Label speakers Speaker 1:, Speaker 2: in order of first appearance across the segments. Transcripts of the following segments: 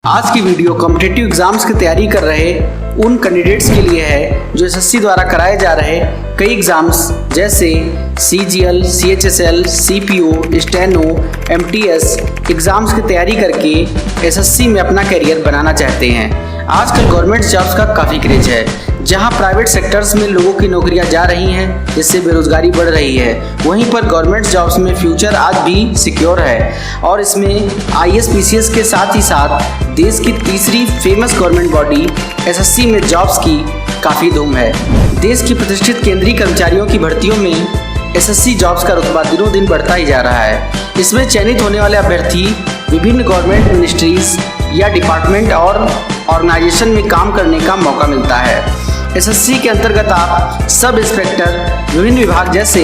Speaker 1: आज की video competitive exams की तैयारी कर रहे उन कैंडिडेट्स के लिए है जो एसएससी द्वारा कराए जा रहे कई एग्जाम्स जैसे CGL, CHSL, CPO, steno, MTS exams की तैयारी करके एसएससी में अपना करियर बनाना चाहते हैं। आजकल गवर्नमेंट जॉब्स का काफ़ी क्रेज है, जहां प्राइवेट सेक्टर्स में लोगों की नौकरियां जा रही हैं, जिससे बेरोजगारी बढ़ रही है। वहीं पर गवर्नमेंट जॉब्स में फ्यूचर आज भी सिक्योर है और इसमें आईएएस, पीसीएस के साथ ही साथ देश की तीसरी फेमस गवर्नमेंट बॉडी एसएससी में जॉब्स की काफ़ी धूम है। देश की प्रतिष्ठित केंद्रीय कर्मचारियों की भर्तियों में एसएससी जॉब्स का रुतबा दिनों दिन बढ़ता ही जा रहा है। इसमें चयनित होने वाले अभ्यर्थी विभिन्न गवर्नमेंट मिनिस्ट्रीज या डिपार्टमेंट और ऑर्गेनाइजेशन में काम करने का मौका मिलता है। एसएससी के अंतर्गत आप सब इंस्पेक्टर विभिन्न विभाग जैसे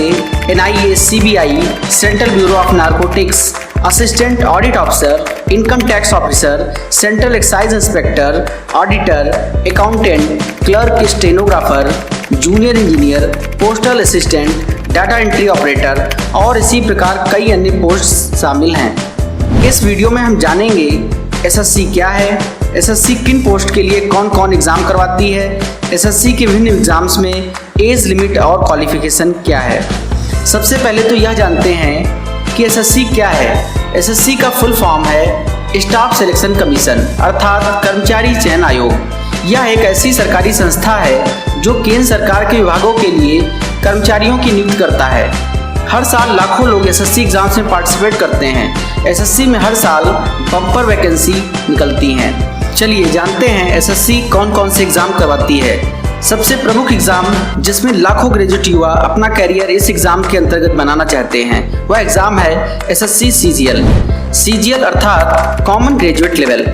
Speaker 1: NIA, CBI, central bureau of narcotics, assistant audit officer, income tax officer, central excise inspector, auditor, accountant, clerk, stenographer, junior engineer, postal assistant, data entry operator और इसी प्रकार कई अन्य पोस्ट शामिल हैं। इस वीडियो में हम जानेंगे एसएससी क्या है, एसएससी किन पोस्ट के लिए कौन कौन एग्ज़ाम करवाती है, एसएससी के विभिन्न एग्ज़ाम्स में एज लिमिट और क्वालिफिकेशन क्या है। सबसे पहले तो यह जानते हैं कि एसएससी क्या है। एसएससी का फुल फॉर्म है स्टाफ सिलेक्शन कमीशन अर्थात कर्मचारी चयन आयोग। यह एक ऐसी सरकारी संस्था है जो केंद्र सरकार के विभागों के लिए कर्मचारियों की नियुक्ति करता है। हर साल लाखों लोग एसएससी एग्जाम्स में पार्टिसिपेट करते हैं। एसएससी में हर साल बम्पर वैकेंसी निकलती हैं। चलिए जानते हैं एसएससी कौन कौन से एग्ज़ाम करवाती है। सबसे प्रमुख एग्ज़ाम जिसमें लाखों ग्रेजुएट युवा अपना करियर इस एग्ज़ाम के अंतर्गत बनाना चाहते हैं, वह एग्ज़ाम है एसएससी सीजीएल। सीजीएल अर्थात कॉमन ग्रेजुएट लेवल।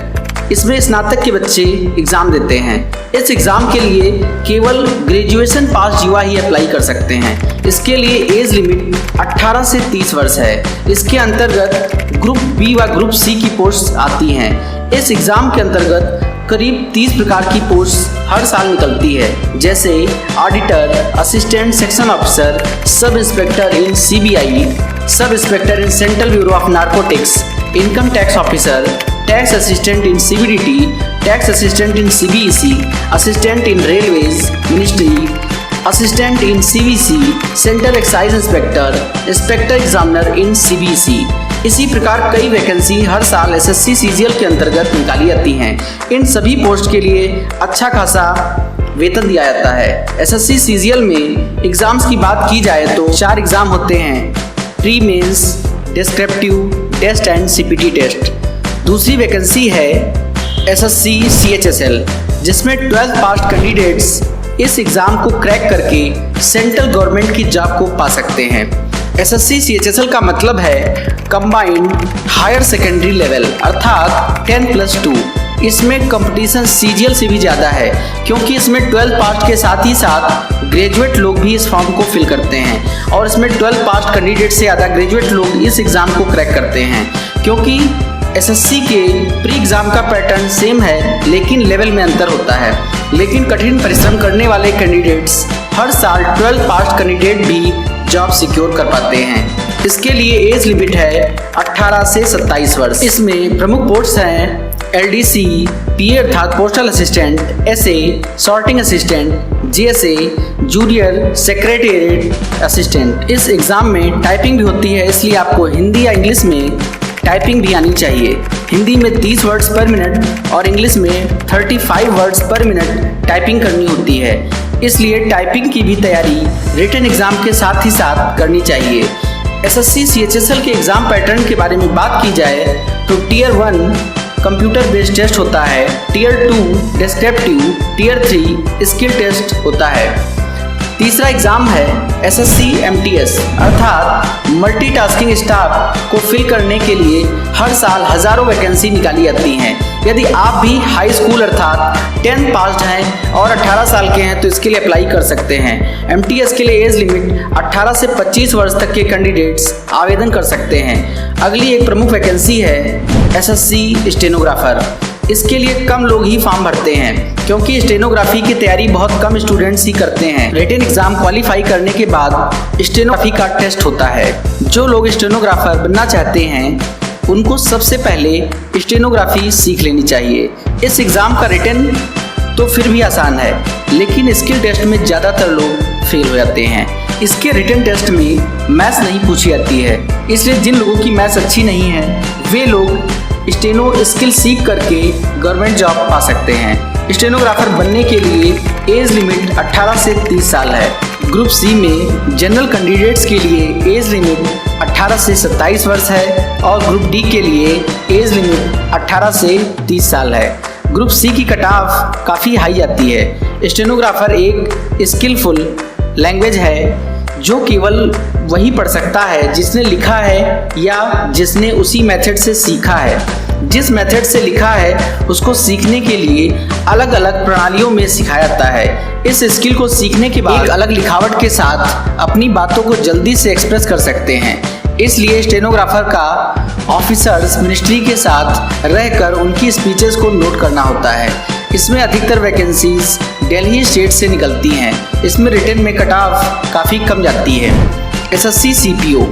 Speaker 1: इसमें स्नातक के बच्चे एग्ज़ाम देते हैं। इस एग्ज़ाम के लिए केवल ग्रेजुएशन पास युवा ही अप्लाई कर सकते हैं। इसके लिए एज लिमिट 18 से 30 वर्ष है। इसके अंतर्गत ग्रुप बी व ग्रुप सी की पोस्ट आती हैं। इस एग्ज़ाम के अंतर्गत करीब 30 प्रकार की पोस्ट हर साल निकलती है, जैसे ऑडिटर, असिस्टेंट सेक्शन ऑफिसर, सब इंस्पेक्टर इन सीबीआई, सब inspector in central bureau of narcotics, income tax officer, tax assistant in CBDT, tax assistant in CBEC, assistant in railways ministry, assistant in CBC, central excise inspector, inspector examiner in CBC. इसी प्रकार कई vacancy हर साल SSC CGL के अंतर्गत निकाली जाती हैं। इन सभी पोस्ट के लिए अच्छा खासा वेतन दिया जाता है। एसएससी सीजीएल में एग्जाम्स की बात की जाए तो 4 एग्जाम होते हैं, pre mains, descriptive test and CPT test. दूसरी वैकेंसी है एसएससी सीएचएसएल, जिसमें 12th पास कैंडिडेट्स इस एग्ज़ाम को क्रैक करके सेंट्रल गवर्नमेंट की जॉब को पा सकते हैं। एसएससी सीएचएसएल का मतलब है कंबाइंड हायर सेकेंडरी लेवल अर्थात 10+2। इसमें कंपटीशन सीजीएल से भी ज़्यादा है, क्योंकि इसमें 12th पास के साथ ही साथ ग्रेजुएट लोग भी इस फॉर्म को फिल करते हैं और इसमें 12th पास कैंडिडेट से ज़्यादा ग्रेजुएट लोग इस एग्ज़ाम को क्रैक करते हैं। क्योंकि एसएससी के प्री एग्ज़ाम का पैटर्न सेम है, लेकिन लेवल में अंतर होता है। लेकिन कठिन परिश्रम करने वाले कैंडिडेट्स हर साल 12th पास कैंडिडेट भी जॉब सिक्योर कर पाते हैं। इसके लिए एज लिमिट है 18 से 27 वर्ष। इसमें प्रमुख पोस्ट हैं एलडीसी, पीए अर्थात postal assistant, SA, sorting assistant, GSA, junior secretariat assistant. इस एग्ज़ाम में टाइपिंग भी होती है, इसलिए आपको हिंदी या इंग्लिश में टाइपिंग भी आनी चाहिए। हिंदी में 30 वर्ड्स पर मिनट और इंग्लिश में 35 वर्ड्स पर मिनट टाइपिंग करनी होती है, इसलिए टाइपिंग की भी तैयारी रिटन एग्ज़ाम के साथ ही साथ करनी चाहिए। एसएससी सीएचएसएल के एग्ज़ाम पैटर्न के बारे में बात की जाए तो टियर 1 कंप्यूटर बेस्ड टेस्ट होता है, tier 2 descriptive, tier 3 skill test होता है। तीसरा एग्ज़ाम है एसएससी एमटीएस अर्थात मल्टीटास्किंग स्टाफ को फिल करने के लिए हर साल हज़ारों वैकेंसी निकाली जाती हैं। यदि आप भी हाई स्कूल अर्थात 10th पास्ड हैं और 18 साल के हैं तो इसके लिए अप्लाई कर सकते हैं। एमटीएस के लिए एज लिमिट 18 से 25 वर्ष तक के कैंडिडेट्स आवेदन कर सकते हैं। अगली एक प्रमुख वैकेंसी है एसएससी स्टेनोग्राफर। इसके लिए कम लोग ही फॉर्म भरते हैं, क्योंकि स्टेनोग्राफी की तैयारी बहुत कम स्टूडेंट्स ही करते हैं। रिटन एग्जाम क्वालिफाई करने के बाद स्टेनोग्राफी का टेस्ट होता है। जो लोग स्टेनोग्राफर बनना चाहते हैं उनको सबसे पहले स्टेनोग्राफी सीख लेनी चाहिए। इस एग्ज़ाम का रिटन तो फिर भी आसान है, लेकिन स्किल टेस्ट में ज़्यादातर लोग फेल हो जाते हैं। इसके रिटन टेस्ट में मैथ्स नहीं पूछी जाती है, इसलिए जिन लोगों की मैथ्स अच्छी नहीं है वे लोग स्टेनो स्किल सीख करके गवर्नमेंट जॉब पा सकते हैं। स्टेनोग्राफर बनने के लिए एज लिमिट 18 से 30 साल है। ग्रुप सी में जनरल कैंडिडेट्स के लिए एज लिमिट 18 से 27 वर्ष है और ग्रुप डी के लिए एज लिमिट 18 से 30 साल है। ग्रुप सी की कट ऑफ काफ़ी हाई आती है। स्टेनोग्राफर एक स्किलफुल लैंग्वेज है जो केवल वही पढ़ सकता है जिसने लिखा है या जिसने उसी मेथड से सीखा है। जिस मेथड से लिखा है उसको सीखने के लिए अलग अलग प्रणालियों में सिखाया जाता है। इस स्किल को सीखने के बाद एक अलग लिखावट के साथ अपनी बातों को जल्दी से एक्सप्रेस कर सकते हैं। इसलिए स्टेनोग्राफर का ऑफिसर्स मिनिस्ट्री के साथ रहकर उनकी स्पीचेस को नोट करना होता है। इसमें अधिकतर वैकेंसीज दिल्ली स्टेट से निकलती हैं। इसमें रिटन में कट ऑफ काफ़ी कम जाती है। SSC CPO.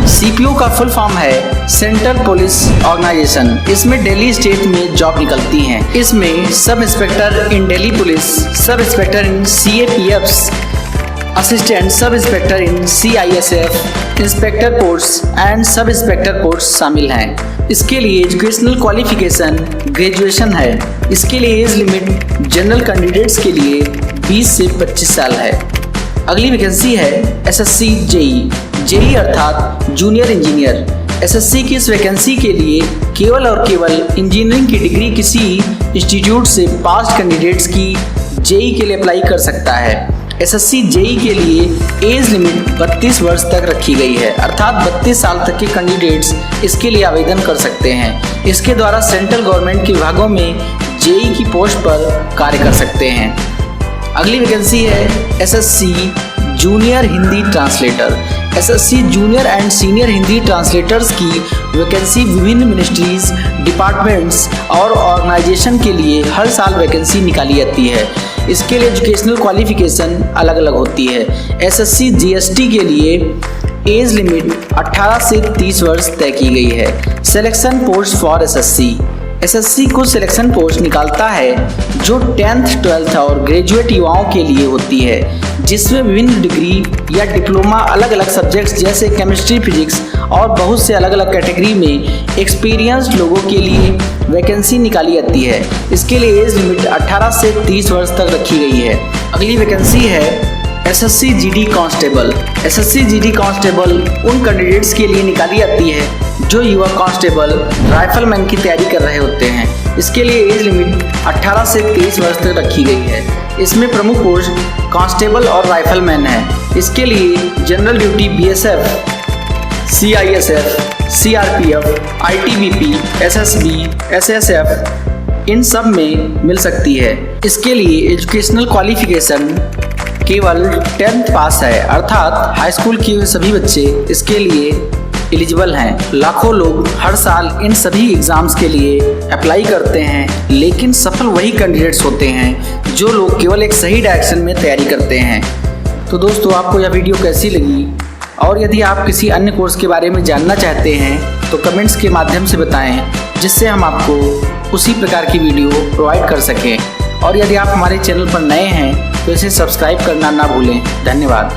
Speaker 1: सीपीओ का फुल फॉर्म है सेंट्रल पुलिस ऑर्गेनाइजेशन। इसमें दिल्ली स्टेट में जॉब निकलती हैं। इसमें sub inspector in Delhi police, sub inspector in CAPFs, assistant sub inspector in CISF, inspector post and sub inspector post शामिल हैं। इसके लिए एजुकेशनल क्वालिफिकेशन ग्रेजुएशन है। इसके लिए एज लिमिट जनरल कैंडिडेट्स के लिए 20 से 25 साल है। अगली वैकेंसी है एसएससी जेई अर्थात जूनियर इंजीनियर। एसएससी की इस वैकेंसी के लिए केवल और केवल इंजीनियरिंग की डिग्री किसी इंस्टीट्यूट से पास कैंडिडेट्स की जेई के लिए अप्लाई कर सकता है। एसएससी जेई के लिए एज लिमिट 32 वर्ष तक रखी गई है, अर्थात 32 साल तक के कैंडिडेट्स इसके लिए आवेदन कर सकते हैं। इसके द्वारा सेंट्रल गवर्नमेंट के विभागों में जेई की पोस्ट पर कार्य कर सकते हैं। अगली वैकेंसी है SSC junior Hindi translator. SSC junior and senior Hindi translators की वैकेंसी विभिन्न मिनिस्ट्रीज, डिपार्टमेंट्स और ऑर्गेनाइजेशन के लिए हर साल वैकेंसी निकाली जाती है। इसके लिए एजुकेशनल क्वालिफिकेशन अलग अलग होती है। एसएससी जीएसटी के लिए एज लिमिट 18 से 30 वर्ष तय की गई है। सिलेक्शन पोस्ट फॉर एसएससी को सिलेक्शन पोस्ट निकालता है जो 10th, 12th और ग्रेजुएट युवाओं के लिए होती है, जिसमें विभिन्न डिग्री या डिप्लोमा अलग अलग सब्जेक्ट्स जैसे केमिस्ट्री, फिजिक्स और बहुत से अलग अलग कैटेगरी में एक्सपीरियंस्ड लोगों के लिए वैकेंसी निकाली जाती है। इसके लिए एज लिमिट 18 से 30 वर्ष तक रखी गई है। अगली वैकेंसी है SSC GD constable. SSC GD constable उन कैंडिडेट्स के लिए निकाली जाती है जो युवा कांस्टेबल, राइफलमैन की तैयारी कर रहे होते हैं। इसके लिए एज लिमिट 18 से 23 वर्ष तक रखी गई है। इसमें प्रमुख पोस्ट कांस्टेबल और राइफलमैन है। इसके लिए general duty BSF, CISF, CRPF, ITBP, SSB, SSF इन सब में मिल सकती है। इसके लिए एजुकेशनल क्वालिफिकेशन केवल 10th पास है, अर्थात हाई स्कूल किए हुए सभी बच्चे इसके लिए एलिजिबल हैं। लाखों लोग हर साल इन सभी एग्ज़ाम्स के लिए अप्लाई करते हैं, लेकिन सफल वही कैंडिडेट्स होते हैं जो लोग केवल एक सही डायरेक्शन में तैयारी करते हैं। तो दोस्तों, आपको यह वीडियो कैसी लगी और यदि आप किसी अन्य कोर्स के बारे में जानना चाहते हैं तो कमेंट्स के माध्यम से बताएं, जिससे हम आपको उसी प्रकार की वीडियो प्रोवाइड कर सकें। और यदि आप हमारे चैनल पर नए हैं तो इसे सब्सक्राइब करना ना भूलें। धन्यवाद।